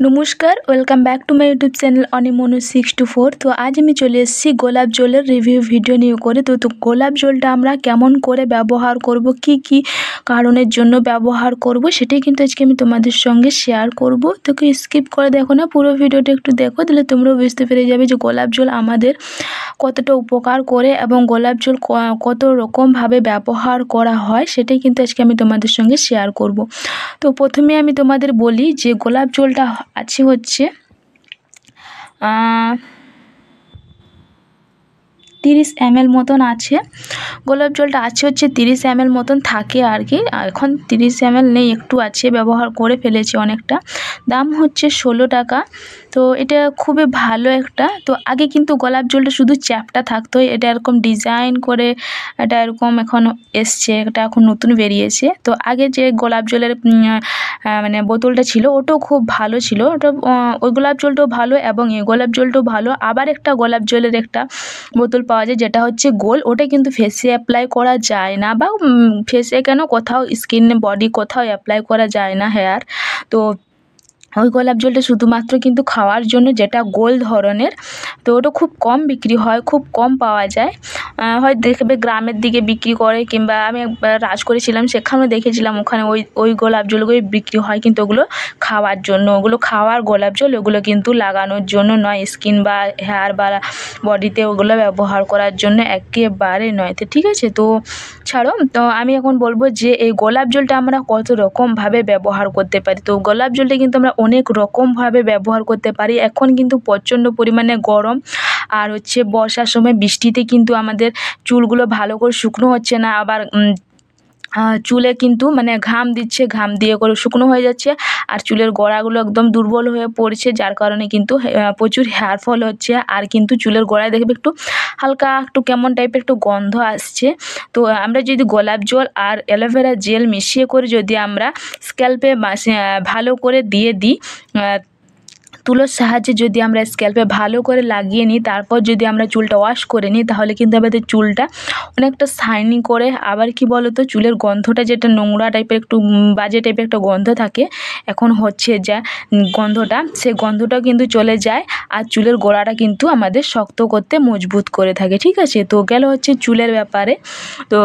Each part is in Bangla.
নমস্কার, welcome back to my YouTube channel অনিমনু 624। তো আজ আমি চলে এসেছি গোলাপ জলের রিভিউ ভিডিও নিয়ে করে। তো গোলাপ জলটা আমরা কেমন করে ব্যবহার করব, কি কি কারণের জন্য ব্যবহার করব, সেটাই কিন্তু আজকে আমি তোমাদের সঙ্গে শেয়ার করব। তো কেউ স্কিপ করে দেখো না, পুরো ভিডিওটা একটু দেখো, তাহলে তোমরাও বুঝতে পেরে যাবে যে গোলাপ জল আমাদের কতটা উপকার করে এবং গোলাপ জল কত রকমভাবে ব্যবহার করা হয়, সেটাই কিন্তু আজকে আমি তোমাদের সঙ্গে শেয়ার করব। তো প্রথমে আমি তোমাদের বলি যে গোলাপ জলটা আছে হচ্ছে 30 ml মতন আছে। গোলাপ জলটা আছে হচ্ছে 30 ml মতন থাকে আর কি। এখন 30 ml নেই, একটু আছে, ব্যবহার করে ফেলেছি অনেকটা। দাম হচ্ছে 16 টাকা। তো এটা খুবই ভালো একটা। তো আগে কিন্তু গোলাপ জলটা শুধু চ্যাপটা থাকতো, এটা এরকম ডিজাইন করে এটা এরকম এখন এসছে, এটা এখন নতুন বেরিয়েছে। তো আগে যে গোলাপ জলের মানে বোতলটা ছিল ওটাও খুব ভালো ছিল, ওটা ওই গোলাপ জলটাও ভালো এবং এই গোলাপ জলটাও ভালো। আবার একটা গোলাপ জলের একটা বোতল পাওয়া যায় যেটা হচ্ছে গোল, ওটা কিন্তু ফেসে অ্যাপ্লাই করা যায় না, বা ফেসে কেন, কোথাও স্কিনে বডি কোথাও অ্যাপ্লাই করা যায় না হেয়ার। তো ওই গোলাপ জলটা শুধুমাত্র কিন্তু খাওয়ার জন্য, যেটা গোল ধরনের। তো ওটা খুব কম বিক্রি হয়, খুব কম পাওয়া যায়। হয় দেখবে গ্রামের দিকে বিক্রি করে, কিংবা আমি একবার রাজ করেছিলাম সেখানেও দেখেছিলাম, ওখানে ওই গোলাপ জলগুলোই বিক্রি হয়, কিন্তু ওগুলো খাওয়ার জন্য, ওগুলো খাওয়ার গোলাপ জল, ওগুলো কিন্তু লাগানোর জন্য নয়, স্কিন বা হেয়ার বা বডিতে ওগুলো ব্যবহার করার জন্য একেবারে নয়। তো ঠিক আছে, তো ছাড়ো। তো আমি এখন বলবো যে এই গোলাপ জলটা আমরা কত রকমভাবে ব্যবহার করতে পারি। তো গোলাপ জলটা কিন্তু আমরা অনেক রকমভাবে ব্যবহার করতে পারি। এখন কিন্তু প্রচণ্ড পরিমাণে গরম, আর হচ্ছে বর্ষার সময় বৃষ্টিতে কিন্তু আমাদের চুলগুলো ভালো করে শুকনো হচ্ছে না, আবার চুলে কিন্তু মানে ঘাম দিচ্ছে, ঘাম দিয়ে করে শুকনো হয়ে যাচ্ছে, আর চুলের গোড়াগুলো একদম দুর্বল হয়ে পড়ছে, যার কারণে কিন্তু প্রচুর হেয়ার ফল হচ্ছে। আর কিন্তু চুলের গোড়ায় দেখবে একটু হালকা একটু কেমন টাইপের একটু গন্ধ আসছে। তো আমরা যদি গোলাপ জল আর অ্যালোভেরা জেল মিশিয়ে করে যদি আমরা স্ক্যাল্পে ভালো করে দিয়ে দিই, তুলোর সাহায্যে যদি আমরা স্ক্যাল্পে ভালো করে লাগিয়ে নিই, তারপর যদি আমরা চুলটা ওয়াশ করে নিই, তাহলে কিন্তু আমাদের চুলটা অনেকটা শাইনিং করে। আবার কি বলো তো, চুলের গন্ধটা যেটা নোংরা টাইপের একটু বাজে টাইপের একটা গন্ধ থাকে, এখন হচ্ছে যা গন্ধটা, সেই গন্ধটাও কিন্তু চলে যায়, আর চুলের গোড়াটা কিন্তু আমাদের শক্ত করতে মজবুত করে থাকে। ঠিক আছে, তো গেল হচ্ছে চুলের ব্যাপারে। তো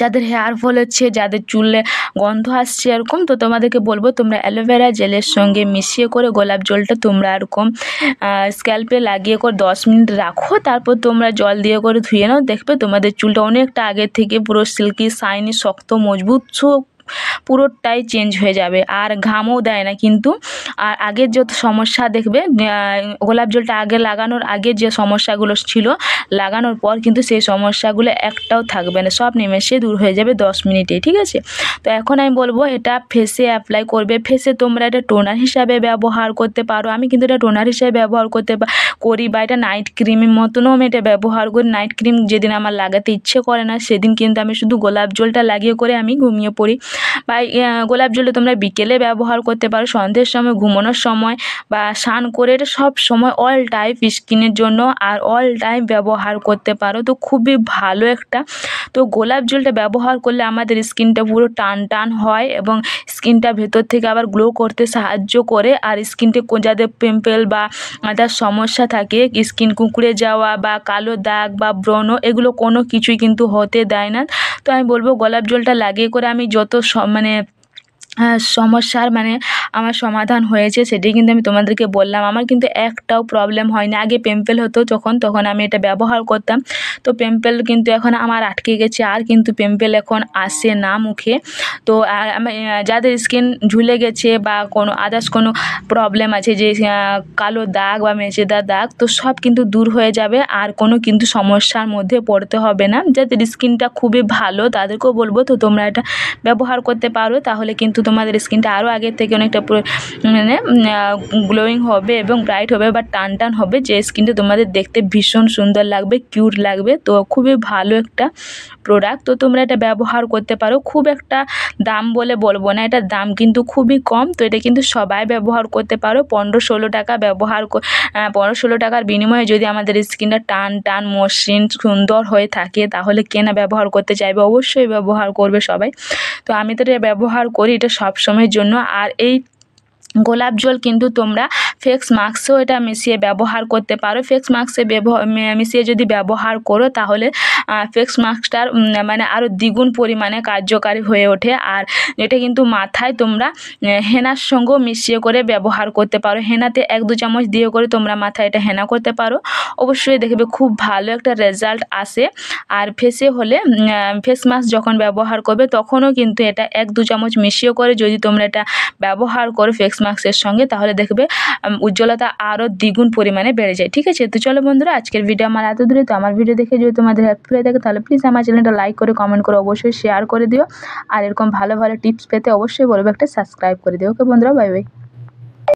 যাদের হেয়ার ফল হচ্ছে, যাদের চুলে গন্ধ আসছে এরকম, তো তোমাদেরকে বলবো তোমরা অ্যালোভেরা জেলের সঙ্গে মিশিয়ে করে গোলাপ জলটা তোমরা এরকম স্ক্যাল্পে লাগিয়ে করে 10 মিনিট রাখো, তারপর তোমরা জল দিয়ে করে ধুয়ে নাও, দেখবে তোমাদের চুলটা অনেকটা আগের থেকে পুরো সিল্কি শাইনি শক্ত মজবুত পুরোটাই চেঞ্জ হয়ে যাবে, আর ঘামও দেয় না কিন্তু। আর আগের যত সমস্যা দেখবে, গোলাপ জলটা আগে লাগানোর আগে যে সমস্যাগুলো ছিল, লাগানোর পর কিন্তু সেই সমস্যাগুলো একটাও থাকবে না, সব নিমেষে দূর হয়ে যাবে 10 মিনিটে। ঠিক আছে, তো এখন আমি বলবো এটা ফেসে অ্যাপ্লাই করবে। ফেসে তোমরা এটা টোনার হিসাবে ব্যবহার করতে পারো, আমি কিন্তু এটা টোনার হিসাবে ব্যবহার করি, বা এটা নাইট ক্রিমের মতনও আমি এটা ব্যবহার করি। নাইট ক্রিম যেদিন আমার লাগাতে ইচ্ছে করে না, সেদিন কিন্তু আমি শুধু গোলাপ জলটা লাগিয়ে করে আমি ঘুমিয়ে পড়ি। বা গোলাপ জলটা তোমরা বিকেলে ব্যবহার করতে পারো, সন্ধ্যের সময়, ঘুমানোর সময়, বা স্নান করে, এটা সব সময় অল টাইম স্কিনের জন্য আর অল টাইম ব্যবহার করতে পারো। তো খুবই ভালো একটা। তো গোলাপ জলটা ব্যবহার করলে আমাদের স্কিনটা পুরো টান টান হয়, এবং স্কিনটা ভেতর থেকে আবার গ্লো করতে সাহায্য করে। আর স্কিনতে যাদের পিম্পল বা আদার সমস্যা থাকে, স্কিন কুঁকড়ে যাওয়া বা কালো দাগ বা ব্রণ, এগুলো কোনো কিছুই কিন্তু হতে দেয় না। তো আমি বলবো গোলাপ জলটা লাগিয়ে করে আমি যত মানে সমস্যার মানে আমার সমাধান হয়েছে, সেটাই কিন্তু আমি তোমাদেরকে বললাম। আমার কিন্তু একটাও প্রবলেম হয়নি। আগে পিম্পল হতো তখন আমি এটা ব্যবহার করতাম, তো পিম্পল কিন্তু এখন আমার আটকে গেছে, আর কিন্তু পিম্পল এখন আসে না মুখে। তো আর যাদের স্কিন ঝুলে গেছে বা কোনো আদার্স কোনো প্রবলেম আছে, যে কালো দাগ বা মেচেদা দাগ, তো সব কিন্তু দূর হয়ে যাবে, আর কোনো কিন্তু সমস্যার মধ্যে পড়তে হবে না। যাদের স্কিনটা খুবই ভালো তাদেরকেও বলবো তো তোমরা এটা ব্যবহার করতে পারো, তাহলে কিন্তু তোমাদের স্কিনটা আরও আগের থেকে অনেকটা মানে গ্লোয়িং হবে এবং ব্রাইট হবে বা টান টান হবে, যে স্কিনটা তোমাদের দেখতে ভীষণ সুন্দর লাগবে, কিউট লাগবে। তো খুবই ভালো একটা প্রোডাক্ট, তো তোমরা এটা ব্যবহার করতে পারো। খুব একটা দাম বলে বলবো না, এটার দাম কিন্তু খুবই কম। তো এটা কিন্তু সবাই ব্যবহার করতে পারো। 15-16 টাকা 15-16 টাকার বিনিময়ে যদি আমাদের স্কিনটা টান টান মসৃণ সুন্দর হয়ে থাকে, তাহলে কেনা ব্যবহার করতে চাইবে, অবশ্যই ব্যবহার করবে সবাই। তো আমি তো এটা ব্যবহার করি, এটা সব সময়ের জন্য। আর এই গোলাপ জল কিন্তু তোমরা ফেস মাস্কেও এটা মিশিয়ে ব্যবহার করতে পারো। ফেস মাস্কে মিশিয়ে যদি ব্যবহার করো তাহলে ফেস মাস্কটার মানে আরও দ্বিগুণ পরিমাণে কার্যকারী হয়ে ওঠে। আর এটা কিন্তু মাথায় তোমরা হেনার সঙ্গেও মিশিয়ে করে ব্যবহার করতে পারো। হেনাতে 1-2 চামচ দিয়ে করে তোমরা মাথায় এটা হেনা করতে পারো। অবশ্যই দেখবে খুব ভালো একটা রেজাল্ট আসে। আর ফেসে হলে ফেস মাস্ক যখন ব্যবহার করবে তখনও কিন্তু এটা 1-2 চামচ মিশিয়ে করে যদি তোমরা এটা ব্যবহার করো ফেস মাস্কের সঙ্গে, তাহলে দেখবে উজ্জ্বলতা আরও দ্বিগুণ পরিমাণে বেড়ে যায়। ঠিক আছে, তো চলো বন্ধুরা, আজকের ভিডিও আমার এত দূরে। তো আমার ভিডিও দেখে যদি তোমাদের হেল্পফুল হয়ে থাকে তাহলে প্লিজ আমার চ্যানেলটা লাইক করে কমেন্ট করে অবশ্যই শেয়ার করে দিও। আর এরকম ভালো ভালো টিপস পেতে অবশ্যই বলবো একটা সাবস্ক্রাইব করে দিও। ওকে বন্ধুরা, বাই বাই।